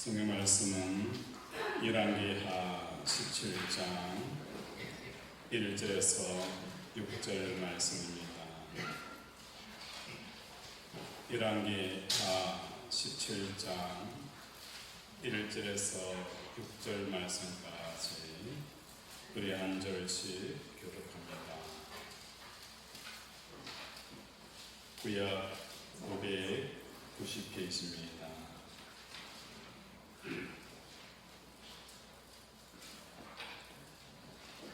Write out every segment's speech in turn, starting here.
성경 말씀은 열왕기하 17장 1절에서 6절 말씀입니다. 열왕기하 17장 1절에서 6절 말씀까지 우리 한 절씩 교독합니다. 구약 590페이지입니다.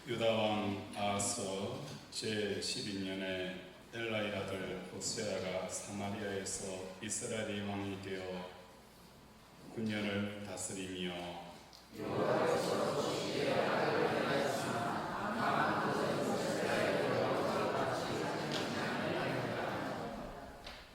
유다왕 아하스 제12년에 엘라의 아들 호세아가 사마리아에서 이스라엘의 왕이 되어 9년을 다스리며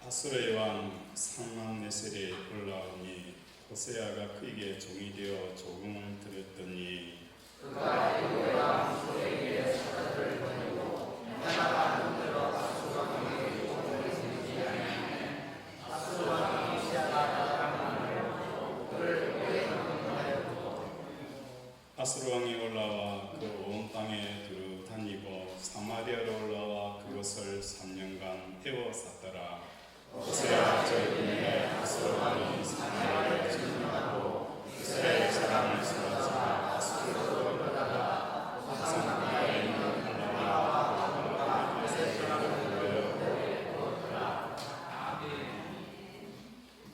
아수르의 왕 상막네셀이 올라오니 호세아가 그에게 종이 되어 조공을 드렸더니 그가 애굽의 왕 소에게 사자들을 보내고 나라가 눈들어 아수르 왕에게 조공을 드리지 아니하매 아수르 왕이 호세아가 나아가며 그를 오래 감동하였고 아수르 왕이 올라와 그 온 땅에 두루 다니고 사마리아로 올라와 그것을 3년간 에워쌌더라. 호세아 제2년에 아수르 왕이 사마리아를 점령하고 이스라엘 사람을 쓰러뜨려 아수르로 돌아가다가 산악가에 있는 올라와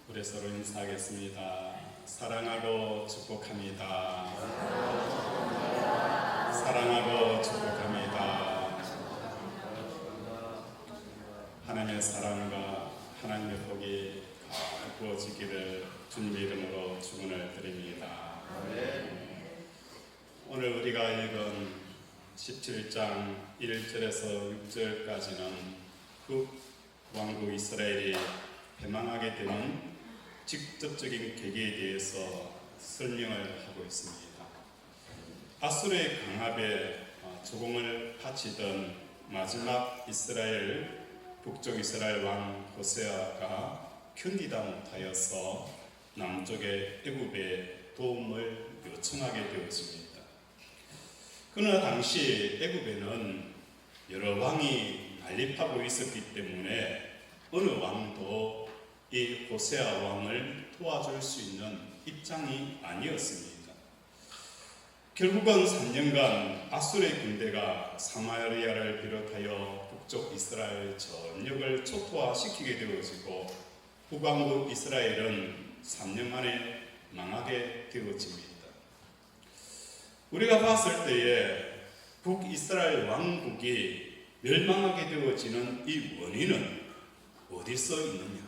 우리 서로 인사하겠습니다. 사랑하고 축복합니다. 사랑하고 축복합니다. 하나님의 사랑과 하나님의 복이 부어지기를 주님의 이름으로 축원을 드립니다. 오늘 우리가 읽은 17장 1절에서 6절까지는 북왕국 이스라엘이 패망하게 되는 직접적인 계기에 대해서 설명을 하고 있습니다. 아수르의 강압에 조공을 바치던 마지막 이스라엘 북쪽 이스라엘 왕 호세아가 견디다 못하여서 남쪽의 애굽에 도움을 요청하게 되었습니다. 그러나 당시 애굽에는 여러 왕이 난립하고 있었기 때문에 어느 왕도 이 호세아 왕을 도와줄 수 있는 입장이 아니었습니다. 결국은 3년간 아수르의 군대가 사마리아를 비롯하여 북쪽 이스라엘 전역을 초토화시키게 되어지고 북왕국 이스라엘은 3년 만에 망하게 되어집니다. 우리가 봤을 때에 북이스라엘 왕국이 멸망하게 되어지는 이 원인은 어디서 있느냐?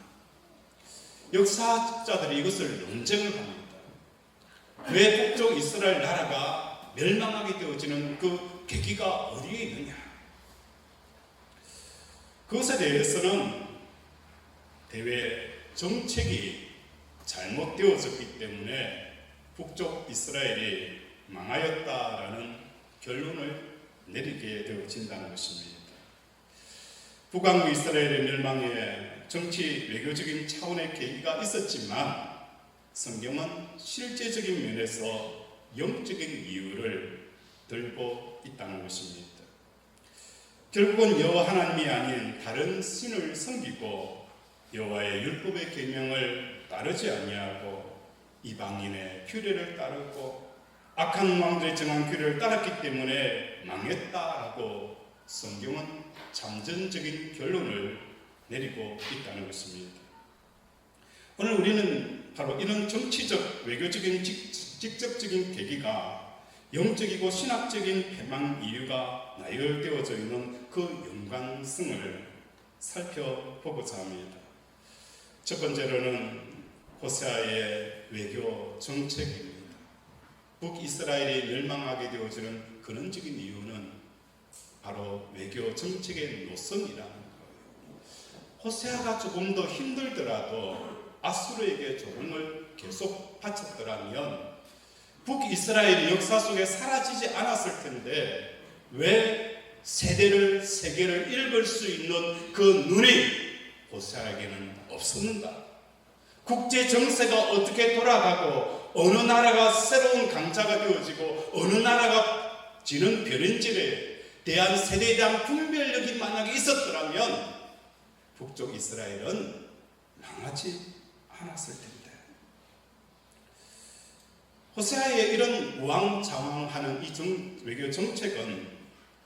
역사학자들이 이것을 논쟁을 합니다. 왜 북쪽 이스라엘 나라가 멸망하게 되어지는 그 계기가 어디에 있느냐? 그것에 대해서는 대외 정책이 잘못되어졌기 때문에 북쪽 이스라엘이 망하였다라는 결론을 내리게 되어진다는 것입니다. 북왕국 이스라엘의 멸망에 정치 외교적인 차원의 계기가 있었지만 성경은 실제적인 면에서 영적인 이유를 들고 있다는 것입니다. 결국은 여호와 하나님이 아닌 다른 신을 섬기고 여호와의 율법의 계명을 따르지 아니하고 이방인의 규례를 따르고 악한 왕들의 정한 규례를 따랐기 때문에 망했다라고 성경은 잠정적인 결론을 내리고 있다는 것입니다. 오늘 우리는 바로 이런 정치적, 외교적인 직접적인 계기가 영적이고 신학적인 패망 이유가 나열되어져 있는 그 연관성을 살펴보고자 합니다. 첫 번째로는 호세아의 외교 정책입니다. 북이스라엘이 멸망하게 되어지는 근원적인 이유는 바로 외교 정책의 노선이라는 거예요. 호세아가 조금 더 힘들더라도 아수르에게 조공을 계속 바쳤더라면 북이스라엘이 역사 속에 사라지지 않았을 텐데 왜 세대를 세계를 읽을 수 있는 그 눈이 호세아에게는 없었는가? 국제 정세가 어떻게 돌아가고 어느 나라가 새로운 강자가 되어지고 어느 나라가 지는 별인지에 대한 세대에 대한 분별력이 만약에 있었더라면 북쪽 이스라엘은 망하지 않았을 텐데. 호세아의 이런 우왕좌왕하는 이 외교 정책은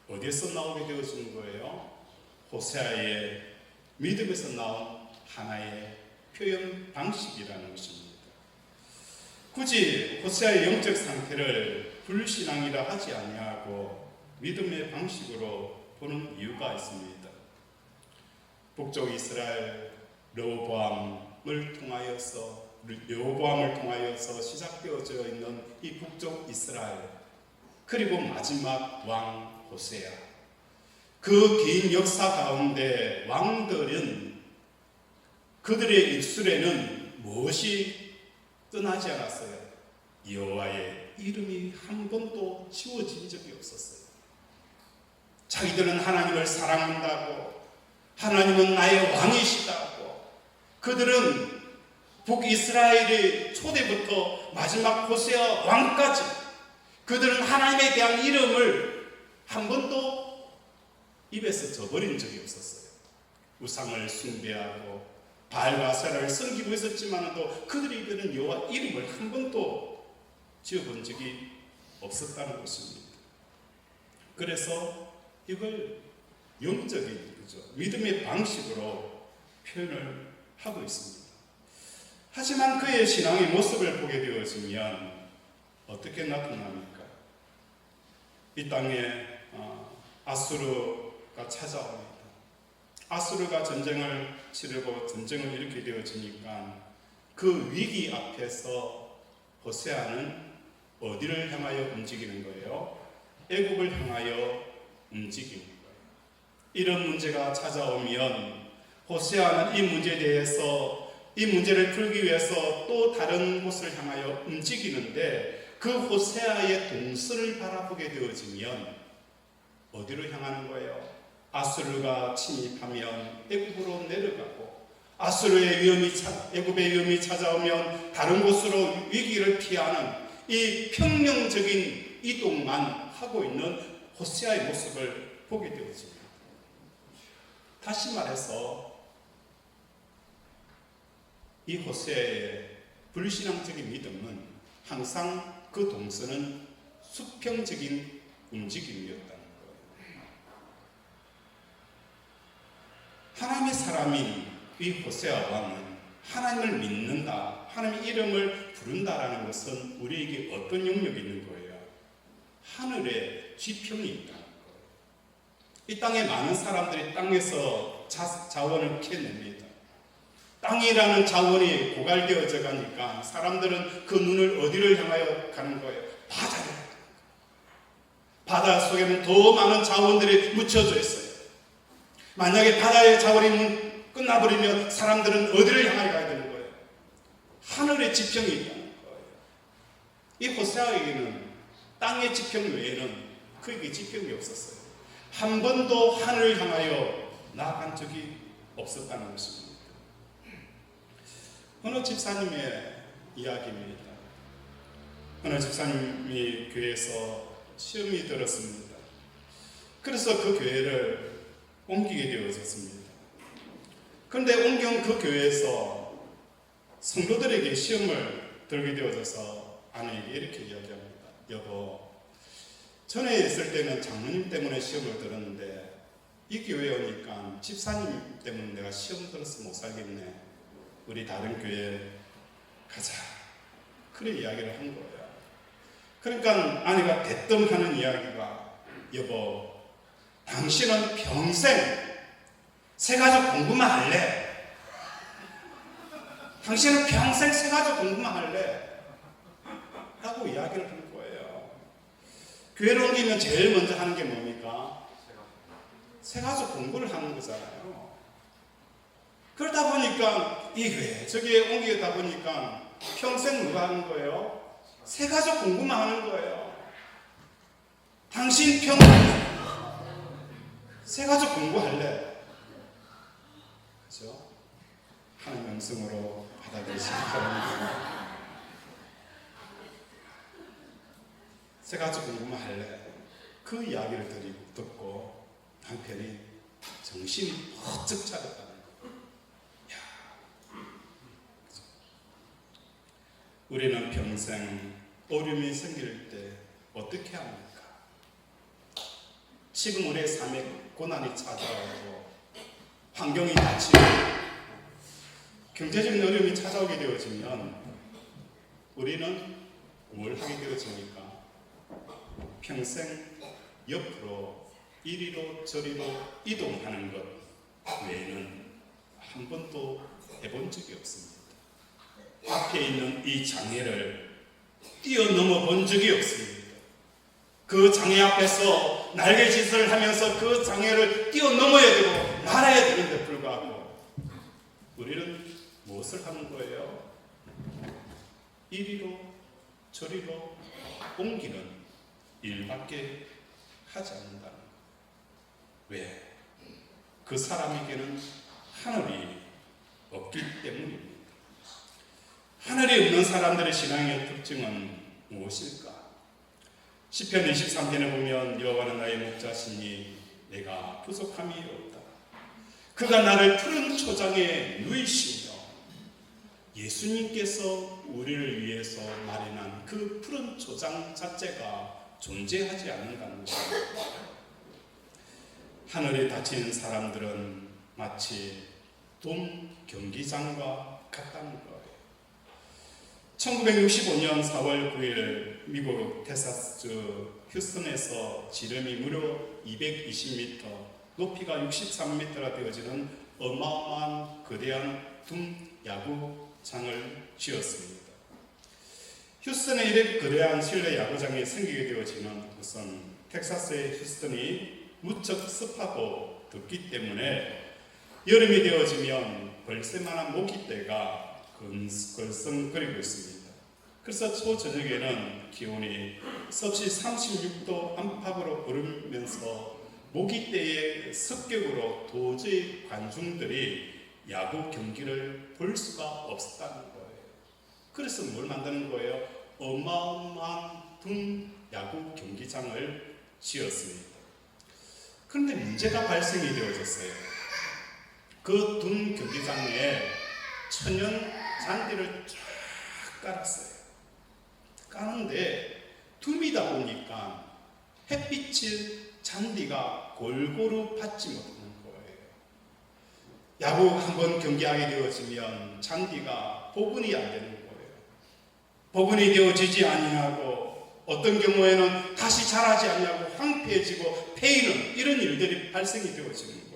어디에서 나오게 되어진 거예요? 호세아의 믿음에서 나온 하나의 표현 방식이라는 것입니다. 굳이 호세아의 영적 상태를 불신앙이라 하지 아니하고 믿음의 방식으로 보는 이유가 있습니다. 북쪽 이스라엘 르호보암을 통하여서 시작되어져 있는 이 북쪽 이스라엘, 그리고 마지막 왕 호세아, 그 긴 역사 가운데 왕들은 그들의 입술에는 무엇이 떠나지 않았어요? 여호와의 이름이 한 번도 지워진 적이 없었어요. 자기들은 하나님을 사랑한다고, 하나님은 나의 왕이시다고, 그들은 북이스라엘의 초대부터 마지막 호세아 왕까지 그들은 하나님에 대한 이름을 한 번도 입에서 저버린 적이 없었어요. 우상을 숭배하고 바알과 아세라를 섬기고 있었지만도 그들의 입에는 여호와 이름을 한 번도 지어본 적이 없었다는 것입니다. 그래서 이걸 영적인 믿음의 방식으로 표현을 하고 있습니다. 하지만 그의 신앙의 모습을 보게 되어지면 어떻게 나타납니까? 이 땅에 아수르가 찾아옵니다. 아수르가 전쟁을 치르고 전쟁을 일으키게 되어지니까 그 위기 앞에서 호세아는 어디를 향하여 움직이는 거예요? 애굽을 향하여 움직이는 거예요. 이런 문제가 찾아오면 호세아는 이 문제에 대해서 이 문제를 풀기 위해서 또 다른 곳을 향하여 움직이는데, 그 호세아의 동선을 바라보게 되어지면 어디로 향하는 거예요? 아수르가 침입하면 애굽으로 내려가고, 애굽의 위험이 찾아오면 다른 곳으로 위기를 피하는 이 평명적인 이동만 하고 있는 호세아의 모습을 보게 되어집니다. 다시 말해서 이 호세아의 불신앙적인 믿음은 항상 그 동선은 수평적인 움직임이었다는 거예요. 하나님의 사람인 이 호세아 왕은 하나님을 믿는다, 하나님의 이름을 부른다라는 것은 우리에게 어떤 영역이 있는 거예요? 하늘에 지평이 있다는 거예요. 이 땅에 많은 사람들이 땅에서 자원을 캐냅니다. 땅이라는 자원이 고갈되어져 가니까 사람들은 그 눈을 어디를 향하여 가는 거예요? 바다를. 바다 속에는 더 많은 자원들이 묻혀져 있어요. 만약에 바다의 자원이 끝나버리면 사람들은 어디를 향하여 가야 되는 거예요? 하늘의 지평이 있다는 거예요. 이 호세아에게는 땅의 지평 외에는 그에게 지평이 없었어요. 한 번도 하늘을 향하여 나아간 적이 없었다는 것입니다. 어느 집사님의 이야기입니다. 어느 집사님이 교회에서 시험이 들었습니다. 그래서 그 교회를 옮기게 되어졌습니다. 그런데 옮긴 그 교회에서 성도들에게 시험을 들게 되어져서 아내에게 이렇게 이야기합니다. 여보, 전에 있을 때는 장로님 때문에 시험을 들었는데 이 교회에 오니까 집사님 때문에 내가 시험 들어서 못 살겠네. 우리 다른 교회 가자. 그런 이야기를 한 거예요. 그러니까 아내가 대뜸 하는 이야기가, 여보, 당신은 평생 새가족 공부만 할래? 당신은 평생 새가족 공부만 할래? 라고 이야기를 한 거예요. 교회를 옮기면 제일 먼저 하는 게 뭡니까? 새가족 공부를 하는 거잖아요. 그러다 보니까 이 교회 저기에 옮기다 보니까 평생 누가 하는 거예요? 새가족 공부만 하는 거예요. 당신 평생 새가족 공부할래? 그렇죠? 하나님의 음성으로 받아들이시기 바랍니다. 제가 아주 궁금할래. 그 이야기를 듣고 남편이 정신이 번쩍 차렸다는 거. 우리는 평생 어려움이 생길 때 어떻게 합니까? 지금 우리의 삶에 고난이 찾아오고 환경이 닥치고 경제적인 어려움이 찾아오게 되어지면 우리는 뭘 하게 되어집니까? 평생 옆으로 이리로 저리로 이동하는 것 외에는 한 번도 해본 적이 없습니다. 앞에 있는 이 장애를 뛰어넘어 본 적이 없습니다. 그 장애 앞에서 날개짓을 하면서 그 장애를 뛰어넘어야 되고 날아야 되는데 불구하고 우리는 무엇을 하는 거예요? 이리로 저리로 옮기는 일밖에 하지 않는다는 거. 왜? 그 사람에게는 하늘이 없기 때문입니다. 하늘이 없는 사람들의 신앙의 특징은 무엇일까? 시편 23편에 보면 여호와는 나의 목자시니 내가 부족함이 없다. 그가 나를 푸른 초장에 누이시며 예수님께서 우리를 위해서 마련한 그 푸른 초장 자체가 존재하지 않는다는 것입니다. 하늘에 닫힌 사람들은 마치 돔 경기장과 같다는 거예요. 1965년 4월 9일 미국 텍사스 휴스턴에서 지름이 무려 220m, 높이가 63m가 되어지는 어마어마한 거대한 둠 야구장을 지었습니다. 휴스턴에 이렇게 거대한 실내 야구장이 생기게 되어지는 것은 텍사스의 휴스턴이 무척 습하고 덥기 때문에 여름이 되어지면 벌새만한 모기떼가 걸성거리고 있습니다. 그래서 초저녁에는 기온이 섭씨 36도 안팎으로 오르면서 모기떼의 습격으로 도저히 관중들이 야구 경기를 볼 수가 없었다는 거예요. 그래서 뭘 만드는 거예요? 어마어마한 둔 야구 경기장을 지었습니다. 그런데 문제가 발생이 되어졌어요. 그 둔 경기장에 천연 잔디를 쫙 깔았어요. 까는데 둠이다 보니까 햇빛을 잔디가 골고루 받지 못하는 거예요. 야구 한번 경기하게 되어지면 잔디가 복원이 안 되는 거예요. 복원이 되어지지 아니하고 어떤 경우에는 다시 자라지 않냐고 황폐해지고 패이는 이런 일들이 발생이 되어지는 거예요.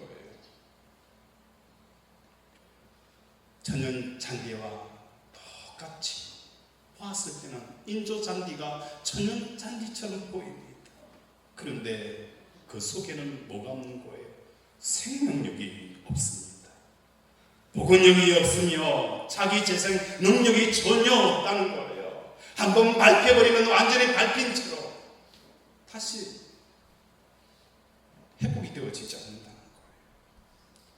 천연 잔디와 똑같이 보았을 때는 인조 잔디가 천연 잔디처럼 보입니다. 그런데 그 속에는 뭐가 없는 거예요? 생명력이 없습니다. 복원력이 없으며 자기 재생 능력이 전혀 없다는 거예요. 한번 밟혀버리면 완전히 밟힌 채로 다시 회복이 되어지지 않는다는 거예요.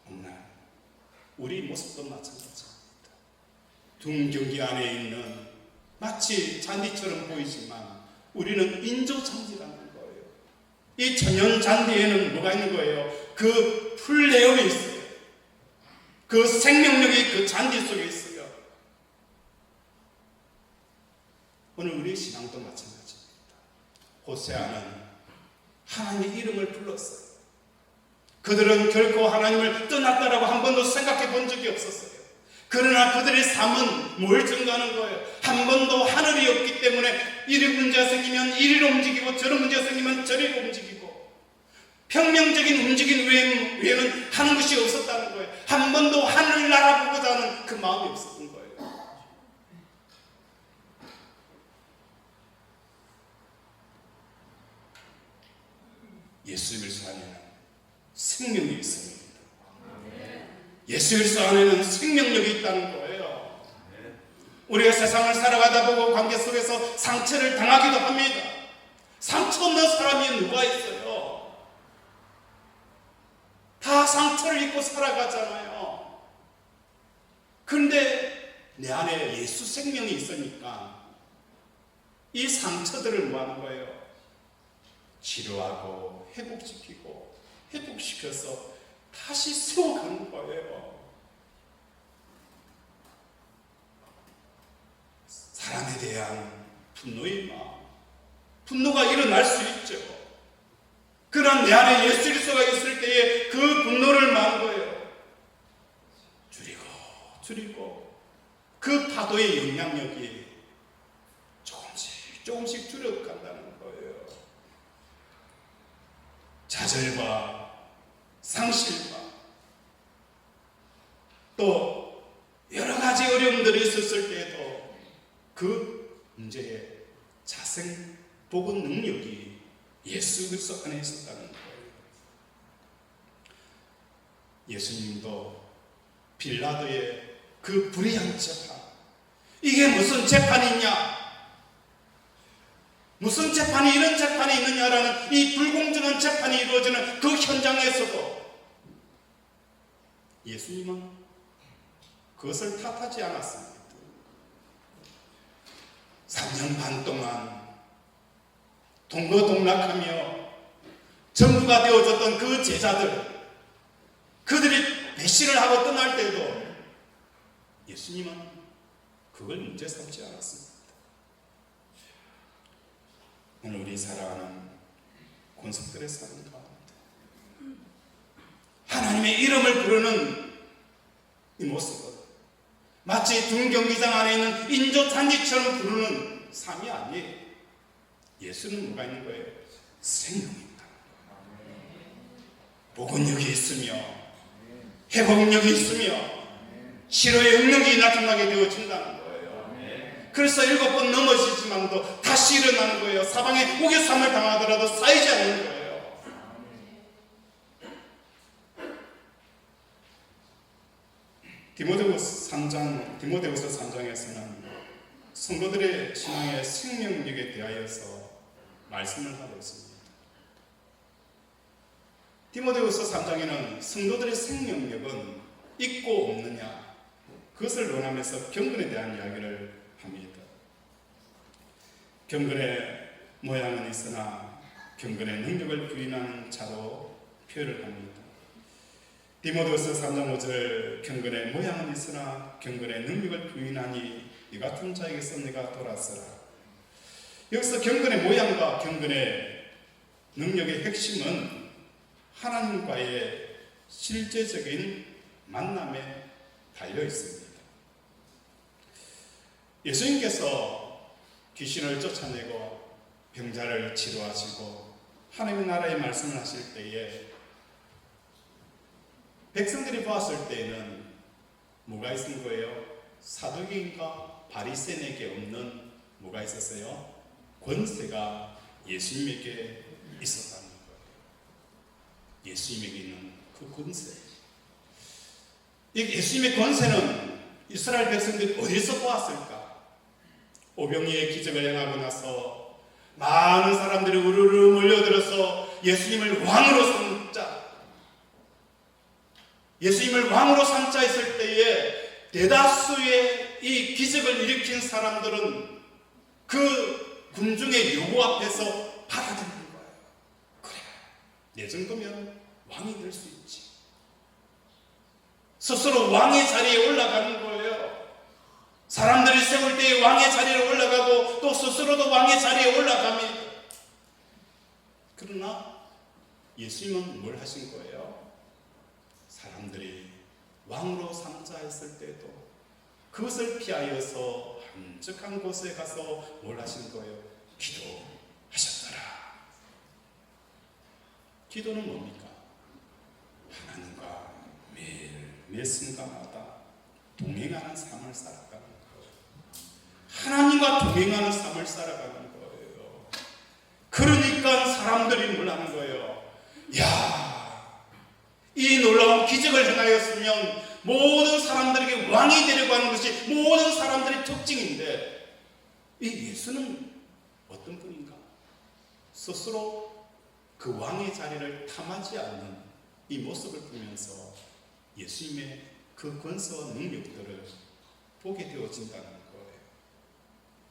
오늘 우리 모습도 마찬가지입니다. 둔 경기 안에 있는 마치 잔디처럼 보이지만 우리는 인조 잔디라는 거예요. 이 천연 잔디에는 뭐가 있는 거예요? 그 풀내음이 있어요. 그 생명력이 그 잔디 속에 있어요. 오늘 우리의 신앙도 마찬가지입니다. 호세아는 하나님의 이름을 불렀어요. 그들은 결코 하나님을 떠났다라고 한 번도 생각해 본 적이 없었어요. 그러나 그들의 삶은 뭘 증거하는 거예요? 한 번도 하늘이 없기 때문에 이리 문제가 생기면 이리로 움직이고 저런 문제가 생기면 저리로 움직이고 평명적인 움직임 외에는 하는 것이 없었다는 거예요. 한 번도 하늘을 날아보고자 하는 그 마음이 없었던 거예요. 예수 그리스도 안에는 생명이 있습니다. 예수 그리스도 안에는 생명력이 있다는 거예요. 우리가 세상을 살아가다 보고 관계 속에서 상처를 당하기도 합니다. 상처 없는 사람이 누가 있어요? 다 상처를 입고 살아가잖아요. 그 그런데 내 안에 예수 생명이 있으니까 이 상처들을 뭐 하는 거예요? 치료하고 회복시키고 회복시켜서 다시 세워가는 거예요. 사람에 대한 분노의 마음, 분노가 일어날 수 있죠. 그러나 내 안에 예수 그리스도가 있을 때에 그 분노를 막는 거예요. 줄이고 그 파도의 영향력이 조금씩 줄여간다는 거예요. 좌절과 상실과 또 여러 가지 어려움들이 있었을 때에도 그 문제에 자생 복원 능력이 예수 그리스도 안에 있었다는 거예요. 예수님도 빌라도의 그 불의한 재판, 이게 무슨 재판이냐? 무슨 재판이 이런 재판이 있느냐라는 이 불공정한 재판이 이루어지는 그 현장에서도 예수님은 그것을 탓하지 않았습니다. 3년 반 동안 동거동락하며 전부가 되어졌던 그 제자들, 그들이 배신을 하고 떠날 때도 예수님은 그걸 문제 삼지 않았습니다. 오늘 우리 사랑하는 권속들의 삶 가운데 하나님의 이름을 부르는 이 모습은 마치 둔경기장 안에 있는 인조잔디처럼 부르는 삶이 아니에요. 예수는 뭐가 있는 거예요? 생명이 있다. 복원력이 있으며 회복력이 있으며 치료의 능력이 나타나게 되어진다는 거예요. 그래서 7번 넘어지지만도 다시 일어나는 거예요. 사방에 우겨쌈을 당하더라도 쌓이지 않는 거예요. 디모데후서 3장에서는 성도들의 신앙의 생명력에 대하여서 말씀을 하고 있습니다. 디모데후서 3장에는 성도들의 생명력은 있고 없느냐, 그것을 논하면서 경건에 대한 이야기를 합니다. 경건의 모양은 있으나 경건의 능력을 부인하는 자로 표현을 합니다. 디모데후서 3장 5절, 경건의 모양은 있으나 경건의 능력을 부인하니 이 같은 자에게서 네가 돌아서라. 여기서 경건의 모양과 경건의 능력의 핵심은 하나님과의 실제적인 만남에 달려 있습니다. 예수님께서 귀신을 쫓아내고 병자를 치료하시고 하나님의 나라의 말씀을 하실 때에 백성들이 보았을 때에는 뭐가 있는 거예요? 사두개인과 바리새인에게 없는 뭐가 있었어요? 권세가 예수님에게 있었다는 거예요. 예수님에게 있는 그 권세. 이 예수님의 권세는 이스라엘 백성들이 어디서 보았을까? 오병이의 기적을 행하고 나서 많은 사람들이 우르르 몰려들어서 예수님을 왕으로 삼자, 예수님을 왕으로 삼자 했을 때에 대다수의 이 기적을 일으킨 사람들은 그 군중의 요구 앞에서 받아들이는 거예요. 그래, 내 정도면 왕이 될 수 있지. 스스로 왕의 자리에 올라가는 거예요. 사람들이 세울 때에 왕의 자리에 올라가고 또 스스로도 왕의 자리에 올라갑니다. 그러나 예수님은 뭘 하신 거예요? 사람들이 왕으로 삼자 했을 때도 그것을 피하여서 한적한 곳에 가서 뭘 하신 거예요? 기도하셨더라. 기도는 뭡니까? 하나님과 매 순간마다 동행하는 삶을 살아가는 거예요. 하나님과 동행하는 삶을 살아가는 거예요. 그러니까 사람들이 뭘 하는 거예요? 야, 이 놀라운 기적을 행하였으면 모든 사람들에게 왕이 되려고 하는 것이 모든 사람들의 특징인데, 이 예수는 어떤 분인가? 스스로 그 왕의 자리를 탐하지 않는 이 모습을 보면서 예수님의 그 권세와 능력들을 보게 되어진다는 거예요.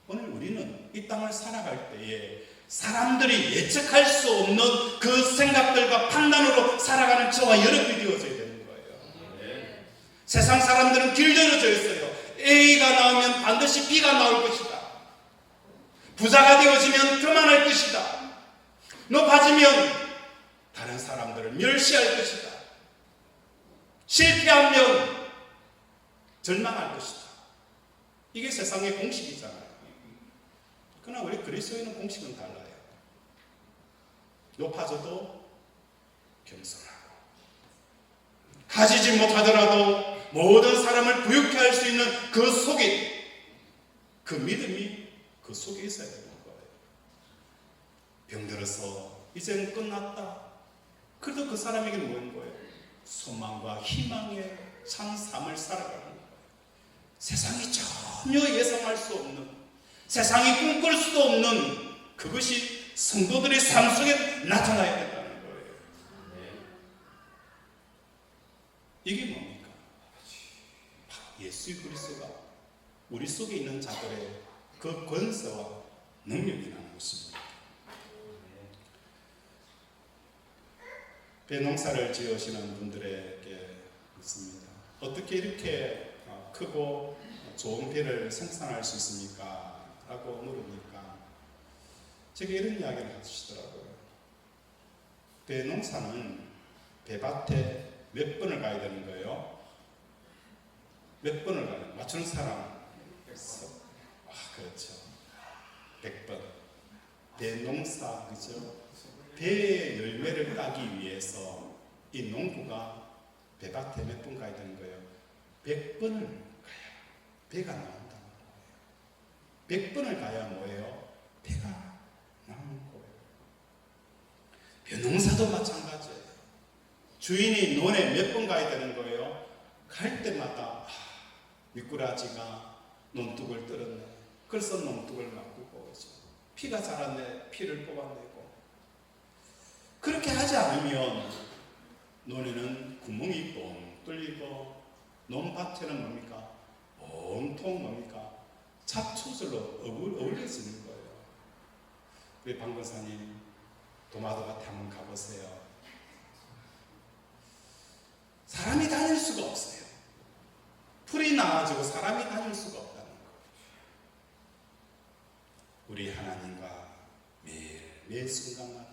오늘 우리는 이 땅을 살아갈 때에 사람들이 예측할 수 없는 그 생각들과 판단으로 살아가는 저와 여러분이 되어져야 되는 거예요. 세상 사람들은 길들여져 있어요. A가 나오면 반드시 B가 나올 것이다. 부자가 되어지면 그만할 것이다. 높아지면 다른 사람들을 멸시할 것이다. 실패하면 절망할 것이다. 이게 세상의 공식이잖아요. 그러나 우리 그리스도인의 공식은 달라요. 높아져도 겸손하고, 가지지 못하더라도 모든 사람을 부유케 할 수 있는 그 속에, 그 믿음이 그 속에 있어야 되는 거예요. 병들어서 이제는 끝났다. 그래도 그 사람에게는 뭐인 거예요? 소망과 희망의 참 삶을 살아가는 거예요. 세상이 전혀 예상할 수 없는, 세상이 꿈꿀 수도 없는 그것이 성도들의 삶 속에 나타나야 된다는 거예요. 이게 뭡니까? 예수 그리스도가 우리 속에 있는 자들의 그 권세와 능력이라는 것입니다. 배 농사를 지으시는 분들에게 묻습니다. 어떻게 이렇게 크고 좋은 배를 생산할 수 있습니까? 라고 물으니까 제게 이런 이야기를 하시더라고요. 배 농사는 배밭에 몇 번을 가야 되는 거예요? 몇 번을 가요? 맞추는 사람? 그렇죠. 100번. 배 농사, 그죠? 배의 열매를 따기 위해서 이 농부가 배밭에 몇 번 가야 되는 거예요? 100번을 가야 배가 나온다는 거예요. 100번을 가야 뭐예요? 배가 나오는 거예요. 벼농사도 마찬가지예요. 주인이 논에 몇 번 가야 되는 거예요? 갈 때마다 미꾸라지가 논둑을 뜯었네. 그래서 논둑을 바꾸고 오죠. 피가 자랐네. 피를 뽑아내고. 그렇게 하지 않으면 논에는 구멍이 뻥 뚫리고 논밭에는 뭡니까? 온통 뭡니까? 잡초들로 어울려지는 거예요. 우리 방건사님 도마도밭에 한번 가보세요. 사람이 다닐 수가 없어요. 풀이 나가지고 사람이 다닐 수가 없다는 거예요. 우리 하나님과 매 순간마다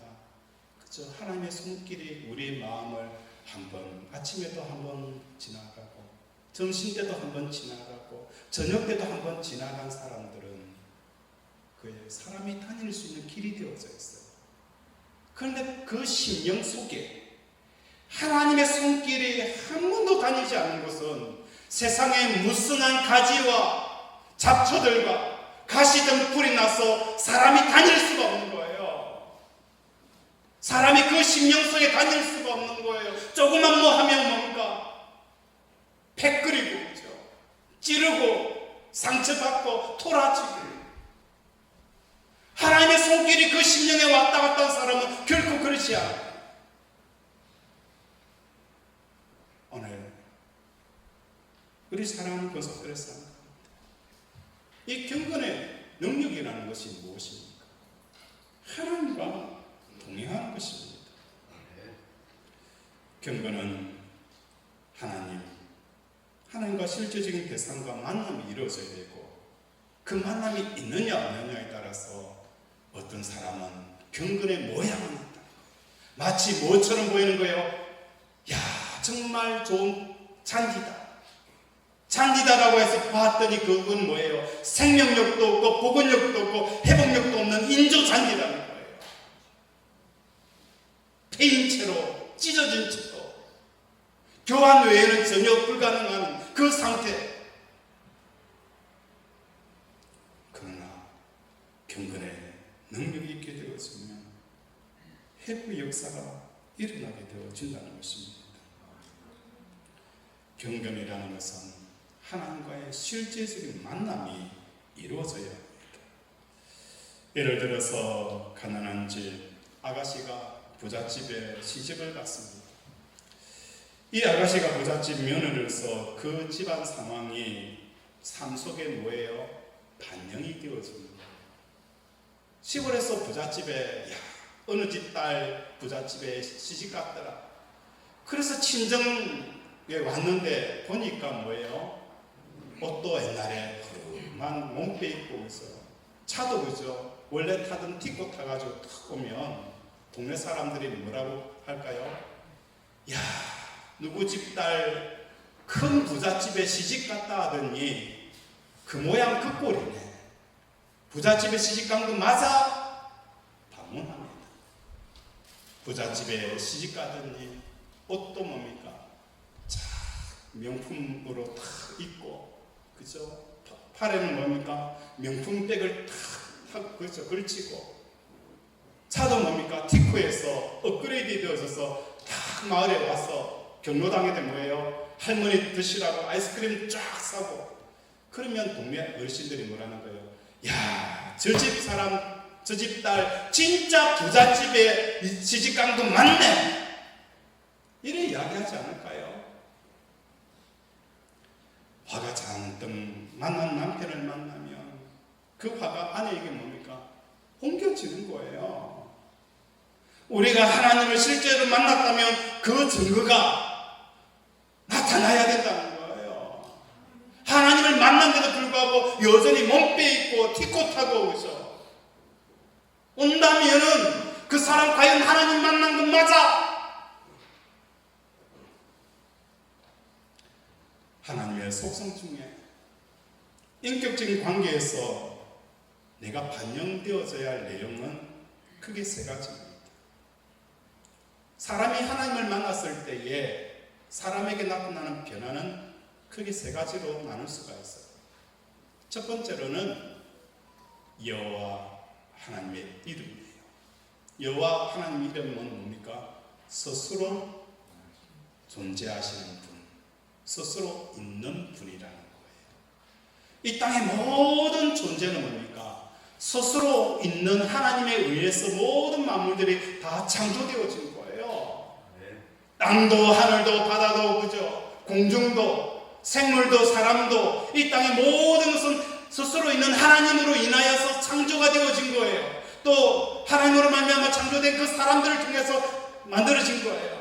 그저 하나님의 손길이 우리의 마음을 한번 아침에도 한번 지나가고 점심때도 한번 지나가고 저녁때도 한번 지나간 사람들은 그 사람이 다닐 수 있는 길이 되어져 있어요. 그런데 그 심령 속에 하나님의 손길이 한 번도 다니지 않는 것은 세상의 무순한 가지와 잡초들과 가시등 풀이 나서 사람이 다닐 수가 없는 거예요. 사람이 그 심령 속에 다닐 수가 없는 거예요. 조금만 뭐 하면 뭔가 팩 끓이고 그죠? 찌르고 상처받고 토라지고. 하나님의 손길이 그 심령에 왔다 갔다 한 사람은 결코 그렇지 않아요. 오늘 우리 사랑하는 권속들의 삶, 이 경건의 능력이라는 것이 무엇입니까? 하나님과 동행하는 것입니다. 경건은 하나님과 실제적인 대상과 만남이 이루어져야 되고, 그 만남이 있느냐 없느냐에 따라서 어떤 사람은 경건의 모양은 있다. 마치 뭐처럼 보이는 거예요? 야, 정말 좋은 잔디다. 잔디다라고 해서 봤더니 그건 뭐예요? 생명력도 없고 복원력도 없고 회복력도 없는 인조 잔디라는 거예요. 패인 채로 찢어진 채로 교환 외에는 전혀 불가능한 그 상태. 그러나 경건의 능력이 있게 되었으면 회복의 역사가 일어나게 되어진다는 것입니다. 경건이라는 것은 하나님과의 실제적인 만남이 이루어져야 합니다. 예를 들어서 가난한 집 아가씨가 부잣집에 시집을 갔습니다. 이 아가씨가 부잣집 며느리로서 그 집안 상황이 삶 속에 뭐예요? 반영이 되어집니다. 시골에서 부잣집에 어느 집 딸 부잣집에 시집 갔더라. 그래서 친정에 왔는데 보니까 뭐예요? 옷도 옛날에 만 몸빼 입고 있어요. 차도 그죠? 원래 타던 티코 타가지고 탁 오면 동네 사람들이 뭐라고 할까요? 야, 누구 집 딸 큰 부잣집에 시집 갔다 하더니 그 모양 그 꼴이네. 부잣집에 시집 간 거 맞아? 반문합니다. 부잣집에 시집 가더니 옷도 뭡니까? 자, 명품으로 탁 입고, 그죠? 팔에는 뭡니까? 명품백을 탁 그렇죠? 걸치고, 차도 뭡니까? 티코에서 업그레이드 되어져서 딱 마을에 와서 경로당에 뭐예요? 할머니 드시라고 아이스크림 쫙 사고. 그러면 동네 어르신들이 뭐라는 거예요? 야, 저 집 사람, 저 집 딸 진짜 부잣집에 시집간 거 맞네. 이래 이야기하지 않을까요? 화가 잔뜩 만난 남편을 만나면 그 화가 아내에게 뭡니까? 옮겨지는 거예요. 우리가 하나님을 실제로 만났다면 그 증거가 나타나야 된다는 거예요. 하나님을 만난데도 불구하고 여전히 몸빼 입고 티코 타고 오죠. 온다면은 그 사람 과연 하나님 만난 건 맞아? 하나님의 속성 중에 인격적인 관계에서 내가 반영되어져야 할 내용은 크게 세 가지입니다. 사람이 하나님을 만났을 때에 사람에게 나타나는 변화는 크게 세 가지로 나눌 수가 있어요. 첫 번째로는 여호와 하나님의 이름이에요. 여호와 하나님 이름은 뭡니까? 스스로 존재하시는 분, 스스로 있는 분이라는 거예요. 이 땅의 모든 존재는 뭡니까? 스스로 있는 하나님에 의해서 모든 만물들이 다 창조되어진 거예요. 땅도 하늘도 바다도 그죠? 공중도 생물도 사람도 이 땅의 모든 것은 스스로 있는 하나님으로 인하여서 창조가 되어진 거예요. 또 하나님으로 말미암아 창조된 그 사람들을 통해서 만들어진 거예요.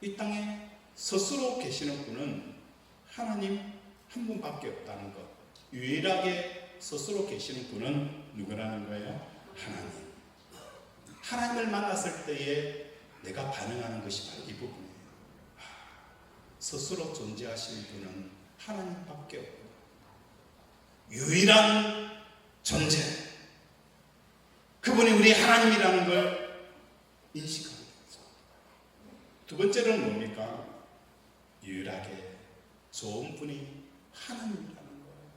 이 땅에 스스로 계시는 분은 하나님 한 분밖에 없다는 것. 유일하게 스스로 계시는 분은 누구라는 거예요? 하나님. 하나님을 만났을 때에 내가 반응하는 것이 바로 이 부분이에요. 스스로 존재하시는 분은 하나님밖에 없고 유일한 존재, 그분이 우리 하나님이라는 걸 인식하는 거죠. 두 번째는 뭡니까? 유일하게 좋은 분이 하나님이라는 거예요.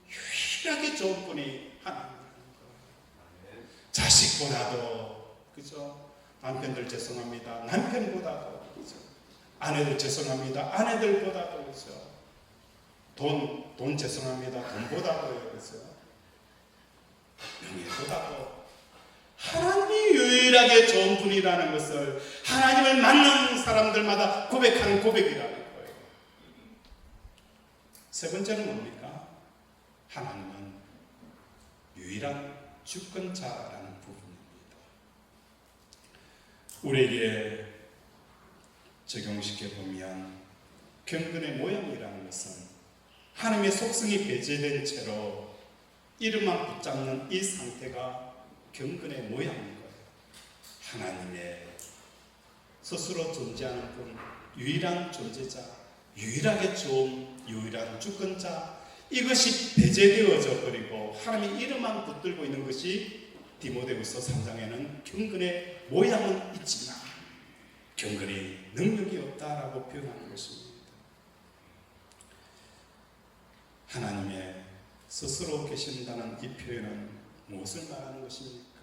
유일하게 좋은 분이 하나님. 자식보다도, 그죠? 남편들 죄송합니다. 남편보다도, 그죠? 아내들 죄송합니다. 아내들보다도, 그죠? 돈 죄송합니다. 돈보다도요, 그죠? 명예보다도. 하나님이 유일하게 좋은 분이라는 것을 하나님을 만난 사람들마다 고백하는 고백이라는 거예요. 세 번째는 뭡니까? 하나님은 유일한 주권자라는 부분입니다. 우리에게 적용시켜 보면 경건의 모양이라는 것은 하나님의 속성이 배제된 채로 이름만 붙잡는 이 상태가 경건의 모양인 거예요. 하나님의 스스로 존재하는 분, 유일한 존재자, 유일하게 좋은 유일한 주권자, 이것이 배제되어져 버리고 하나님의 이름만 붙들고 있는 것이 디모데후서 3장에는 경건의 모양은 있지만 경건의 능력이 없다라고 표현하는 것입니다. 하나님의 스스로 계신다는 이 표현은 무엇을 말하는 것입니까?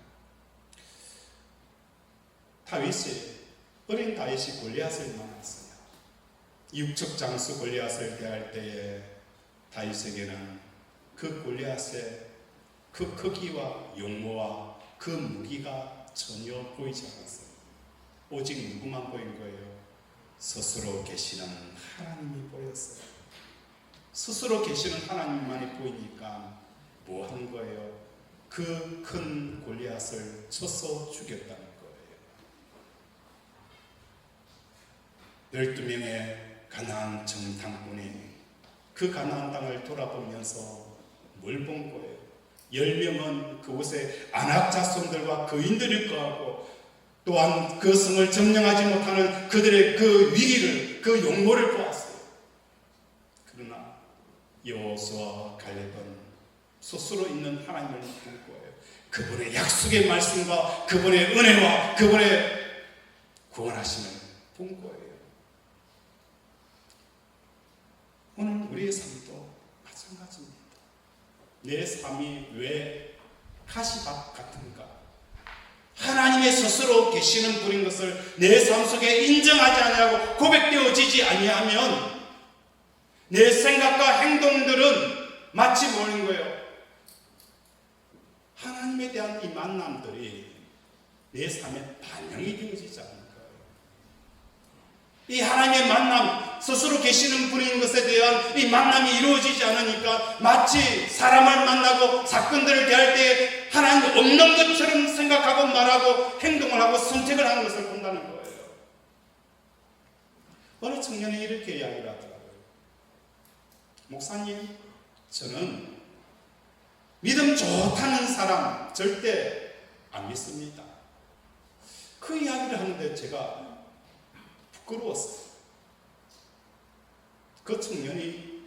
어린 다윗이 골리앗을 만났어요. 육척 장수 골리앗을 대할 때에 다윗에게는 그 골리앗의 그 크기와 용모와 그 무기가 전혀 보이지 않았어요. 오직 누구만 보인 거예요? 스스로 계시는 하나님이 보였어요. 스스로 계시는 하나님만이 보이니까 뭐 한 거예요? 그 큰 골리앗을 쳐서 죽였다는 거예요. 12명의 가나안 정탐꾼이 그 가나안 땅을 돌아보면서 뭘 본 거예요? 10명은 그곳에 아낙 자손들과 거인들일 거하고, 또한 그 성을 점령하지 못하는 그들의 그 위기를, 그 용모를 보았어요. 그러나 여호수아와 갈렙은 스스로 있는 하나님을 본 거예요. 그분의 약속의 말씀과 그분의 은혜와 그분의 구원하심을 본 거예요. 오늘 우리의 삶도 마찬가지입니다. 내 삶이 왜 가시밭 같은가? 하나님의 스스로 계시는 분인 것을 내 삶 속에 인정하지 아니하고 고백되어지지 아니하면 내 생각과 행동들은 마치 뭐인 거예요? 하나님에 대한 이 만남들이 내 삶에 반영이 되어지지 않는 거예요. 이 하나님의 만남, 스스로 계시는 분인 것에 대한 이 만남이 이루어지지 않으니까 마치 사람을 만나고 사건들을 대할 때 하나님 없는 것처럼 생각하고 말하고 행동을 하고 선택을 하는 것을 본다는 거예요. 어느 청년이 이렇게 이야기를 하더라고요. 목사님, 저는 믿음 좋다는 사람 절대 안 믿습니다. 그 이야기를 하는데 제가 부끄러웠어요. 그 청년이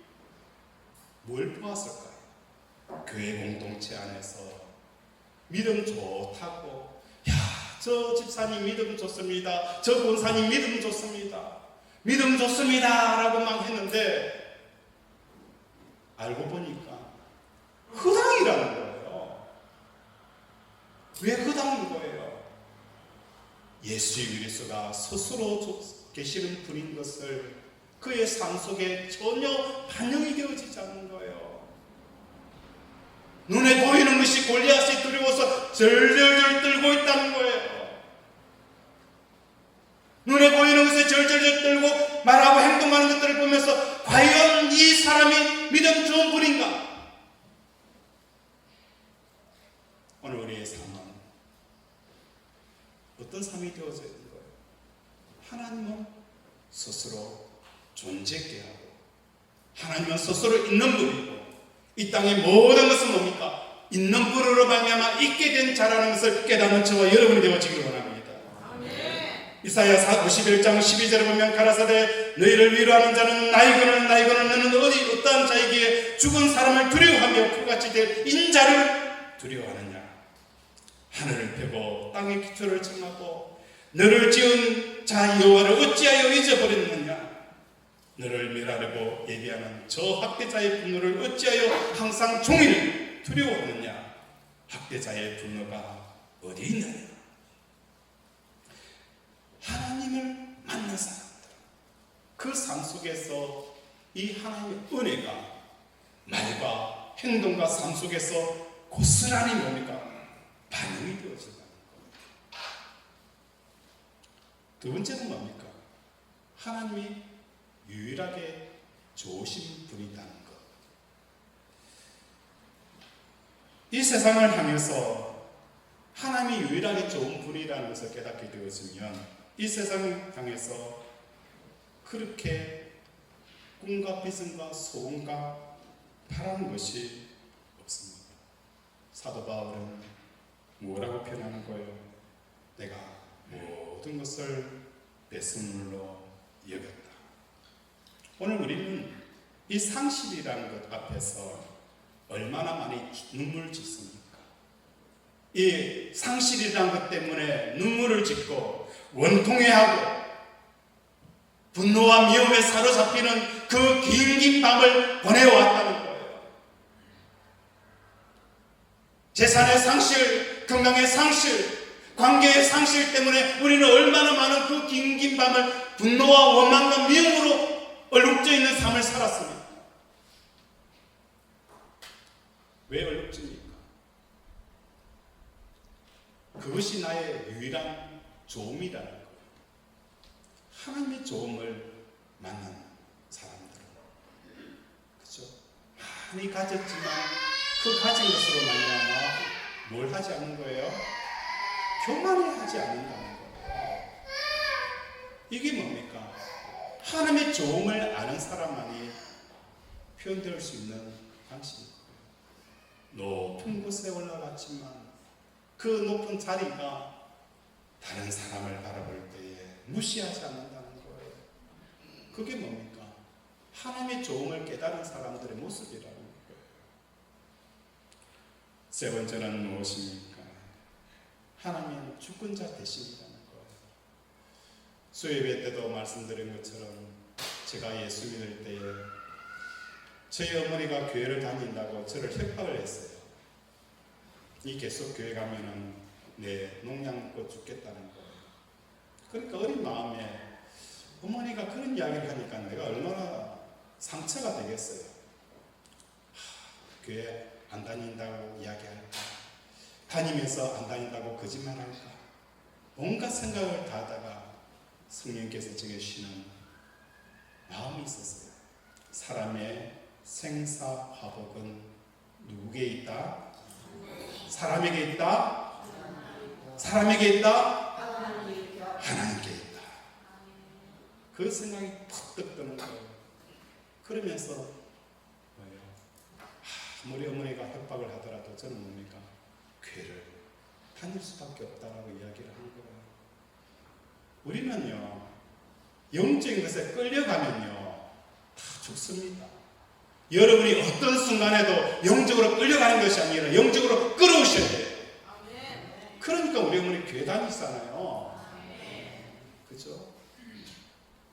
뭘 보았을까요? 교회 공동체 안에서 믿음 좋다고, 야, 저 집사님 믿음 좋습니다, 저 권사님 믿음 좋습니다, 믿음 좋습니다 라고 막 했는데 알고 보니까 허당이라는 거예요. 왜 허당인 거예요? 예수 그리스도가 스스로 계시는 분인 것을 그의 삶 속에 전혀 반영이 되어지지 않는 거예요. 눈에 보이는 것이 골리앗이 두려워서 절절절 떨고 있다는 거예요. 눈에 보이는 것에 절절절 떨고 말하고 행동하는 것들을 보면서 과연 이 사람이 믿음 좋은 분인가? 오늘 우리의 삶은 어떤 삶이 되어져야 되는 거예요? 하나님은 스스로 존재케 하고, 하나님은 스스로 있는 분이고, 이 땅의 모든 것은 뭡니까? 있는 분으로 말미암아 있게 된 자라는 것을 깨닫는 저와 여러분이 되어지기를 원합니다. 이사야 51장 12절에 보면 가라사대 너희를 위로하는 자는 나이거는 너는 어디 어떠한 자에게 죽은 사람을 두려워하며 그같이 될 인자를 두려워하느냐? 하늘을 펴고 땅의 기초를 청하고 너를 지은 자 여호와를 어찌하여 잊어버렸느냐? 너를 멸하려고 예비하는 저 학대자의 분노를 어찌하여 항상 종일 두려워하느냐? 학대자의 분노가 어디 있느냐? 하나님을 만난 사람들, 그 삶 속에서 이 하나님의 은혜가 말과 행동과 삶 속에서 고스란히 뭡니까? 반영이 되어진다는 것. 두 번째는 뭡니까? 하나님이 유일하게 좋으신 분이라는 것. 이 세상을 향해서 하나님이 유일하게 좋은 분이라는 것을 깨닫게 되었으면 이 세상을 향해서 그렇게 꿈과 비전과 소원과 바라는 것이 없습니다. 사도 바울은 뭐라고 표현하는 거예요? 내가 모든 것을 내 선물로 여겼다. 오늘 우리는 이 상실이라는 것 앞에서 얼마나 많이 눈물을 짓습니까? 이 상실이라는 것 때문에 눈물을 짓고 원통해하고 분노와 미움에 사로잡히는 그 긴 밤을 보내왔다는 거예요. 재산의 상실, 건강의 상실, 관계의 상실 때문에 우리는 얼마나 많은 그 긴 밤을 분노와 원망과 미움으로 얼룩져 있는 삶을 살았습니다. 왜 얼룩집니까? 그것이 나의 유일한 좋음이라는 거예요. 하나님의 도움을 만난 사람들, 그렇죠? 많이 가졌지만 그 가진 것으로 말미암아 뭘 하지 않는 거예요? 교만을 하지 않는다는 거예요. 이게 뭡니까? 하나님의 도움을 아는 사람만이 표현될 수 있는 방식이에요. 높은 곳에 올라갔지만 그 높은 자리가 다른 사람을 바라볼 때에 무시하지 않는다는 거예요. 그게 뭡니까? 하나님의 도움을 깨달은 사람들의 모습이라는 거예요. 세 번째는 무엇입니까? 하나님은 주권자 되심이라는 거예요. 수요예배 때도 말씀드린 것처럼 제가 예수 믿을 때에 저희 어머니가 교회를 다닌다고 저를 협박을 했어요. 이 계속 교회 가면은 내 농약 먹고 죽겠다는 거예요. 그러니까 어린 마음에 어머니가 그런 이야기를 하니까 내가 얼마나 상처가 되겠어요. 교회 안 다닌다고 이야기할까? 다니면서 안 다닌다고 거짓말할까? 온갖 생각을 다 하다가 성령께서 제게 주시는 마음이 있었어요. 사람의 생사화복은 누구에게 있다? 사람에게 있다? 사람에게 있다? 하나님께 있다. 그 생각이 팍 뜨는 거예요. 그러면서 뭐예요? 아무리 어머니가 협박을 하더라도 저는 뭡니까? 교회를 다닐 수밖에 없다라고 이야기를 한 거예요. 우리는요, 영적인 것에 끌려가면요 다 죽습니다. 여러분이 어떤 순간에도 영적으로 끌려가는 것이 아니라 영적으로 끌어오셔야 돼요. 그러니까 우리 어머니 교회 다니시잖아요. 그죠?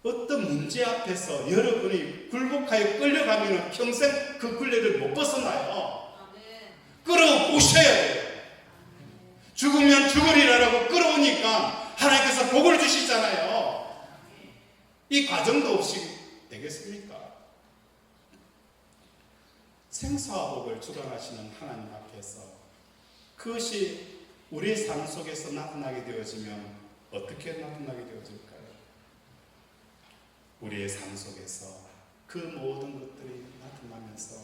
어떤 문제 앞에서 여러분이 굴복하여 끌려가면 평생 그 굴레를 못 벗어나요. 끌어오셔야 돼요. 죽으면 죽으리라고 끌어오니까 하나님께서 복을 주시잖아요. 이 과정도 없이 되겠습니까? 생사복을 주관하시는 하나님 앞에서 그것이 우리의 삶 속에서 나타나게 되어지면 어떻게 나타나게 되어질까요? 우리의 삶 속에서 그 모든 것들이 나타나면서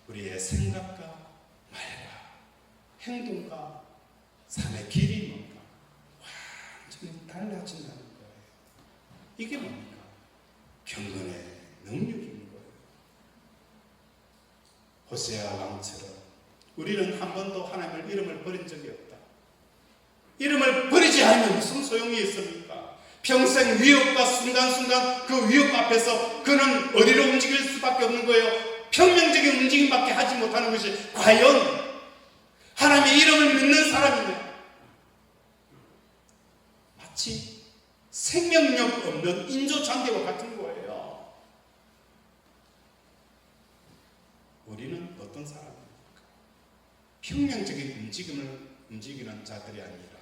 우리의 생각과 말과 행동과 삶의 길이 뭔가 완전히 달라진다는 거예요. 이게 뭡니까? 경건의 능력인 거예요. 호세아 왕처럼 우리는 한 번도 하나님의 이름을 버린 적이 없다. 이름을 버리지 않으면 무슨 소용이 있습니까? 평생 위협과 순간순간 그 위협 앞에서 그는 어디로 움직일 수밖에 없는 거예요. 평면적인 움직임밖에 하지 못하는 것이 과연 하나님의 이름을 믿는 사람이냐? 마치 생명력 없는 인조잔디와 같은 거예요. 우리는 어떤 사람입니까? 평면적인 움직임을 움직이는 자들이 아니라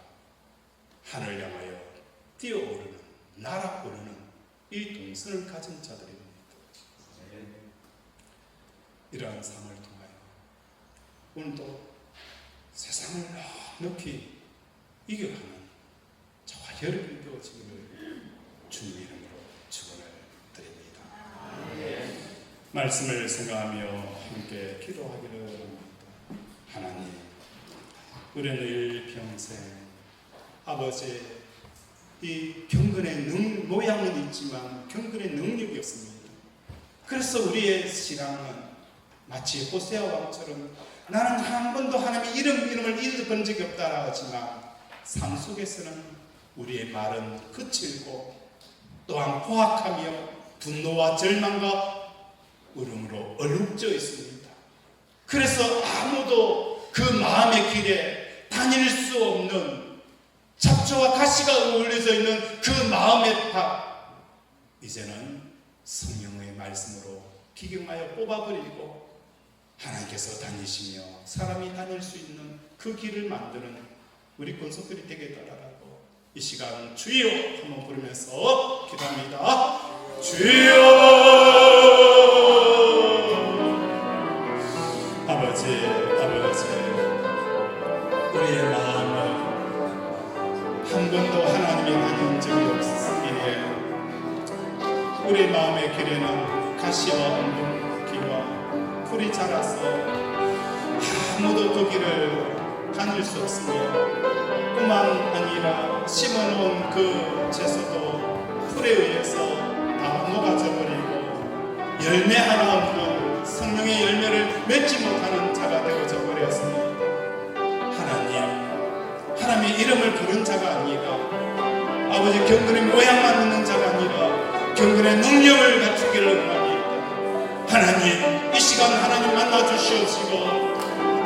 하늘 향하여 뛰어오르는, 날아오르는 이 동선을 가진 자들입니다. 이러한 삶을 통하여 오늘도 세상을 넉넉히 이겨가는 저와 여러분이 되어지기를 주님 이름으로 축원을 드립니다. 말씀을 생각하며 함께 기도하기를 원합니다. 하나님, 우리는 일평생 아버지 이 경건의 모양은 있지만 경건의 능력이 없습니다. 그래서 우리의 신앙은 마치 호세아 왕처럼 나는 한 번도 하나님의 이름을 잊어본 적이 없다라고 하지만 삶 속에서는 우리의 말은 그칠고 또한 포악하며 분노와 절망과 울음으로 얼룩져 있습니다. 그래서 아무도 그 마음의 길에 다닐 수 없는 잡초와 가시가 어울려져 있는 그 마음의 밭, 이제는 성령의 말씀으로 기경하여 뽑아버리고 하나님께서 다니시며 사람이 다닐 수 있는 그 길을 만드는 우리 권속들이 되게 달라고 이 시간 주여 한번 부르면서 기도합니다. 주여. 아버지 우리의 마음을 한 번도 하나님이 나눈 적이 없으시오. 우리 마음의 길에는 가시와 엉겅퀴와 풀이 자라서 아무도 그 길을 다닐 수 없으며, 뿐만 아니라 심어놓은 그 채소도 풀에 의해서 다 녹아져 버리고 열매 하나 없는 성령의 열매를 맺지 못하는 자가 되어져 버렸으니, 하나님의 이름을 부른 자가 아니라, 아버지 경건의 모양만 있는 자가 아니라 경건의 능력을 갖추기를 원합니다. 하나님, 이 시간 하나님 만나 주시옵시고,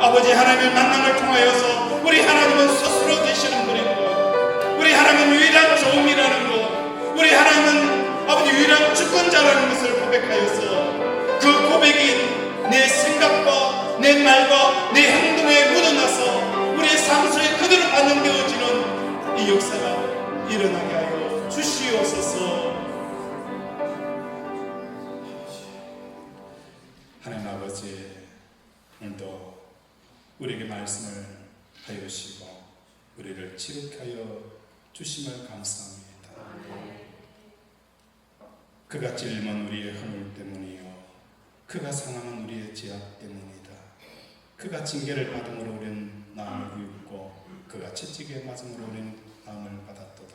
아버지 하나님의 만남을 통하여서 우리 하나님은 스스로 되시는 분이고, 우리 하나님은 유일한 조음이라는 것, 우리 하나님은 아버지 유일한 주권자라는 것을 고백하여서, 그 고백이 내 생각과 내 말과 내 행동에 묻어나서 우리의 삶 속에 그대로 반영되어지는 이 역사가 일어나게 하여 주시옵소서. 하나님 아버지, 오늘도 우리에게 말씀을 하여 주시고 우리를 지극하여 주심을 감사합니다. 그가 찔림은 우리의 허물 때문이요, 그가 상함은 우리의 죄악 때문이다. 그가 징계를 받음으로 우리는 나음을 구입고 그가 채찍에 맞음으로 우리는 나음을 받았도다.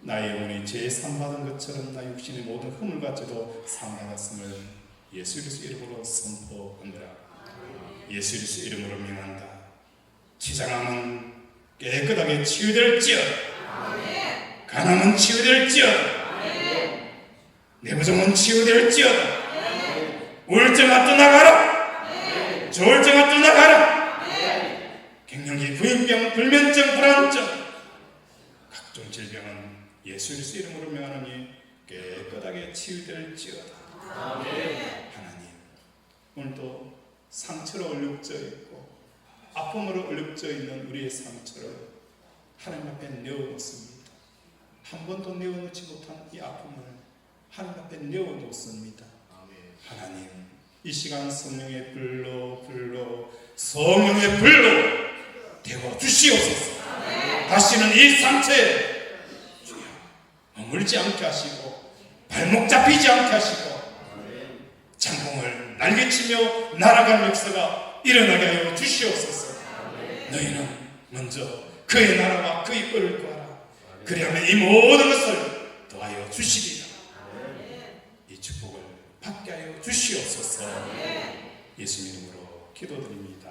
나의 영혼이 죄에 상받은 것처럼 나 육신의 모든 허물과 죄도 상받았음을 예수 그리스도 이름으로 선포하노라. 예수 그리스도 이름으로 명한다. 치장함은 깨끗하게 치유될지어다. 간암은 치유될지어다. 내부종은 치유될지어다. 우울증아 떠나가라. 조울증아 떠나가라. 갱년기, 부인병, 불면증, 불안증, 각종 질병은 예수 그리스도 이름으로 명하노니 깨끗하게 치유될지어다. 하나님, 오늘도 상처로 얼룩져 있고 아픔으로 얼룩져 있는 우리의 상처를 하나님 앞에 내어놓습니다. 한 번도 내어놓지 못한 이 아픔을 하나님 앞에 내어놓습니다. 하나님, 이 시간 성령의 불로 성령의 불로 되어 주시옵소서. 다시는 이 상처에 주여 머물지 않게 하시고 발목 잡히지 않게 하시고 장봉을 날개치며 날아가는 역사가 일어나게 하여 주시옵소서. 너희는 먼저 그의 나라와 그의 꼴을 구하라. 그리하면 이 모든 것을 더하여 주시리라. 이 축복을 받게 하여 주시옵소서. 예수님 이름으로 기도드립니다.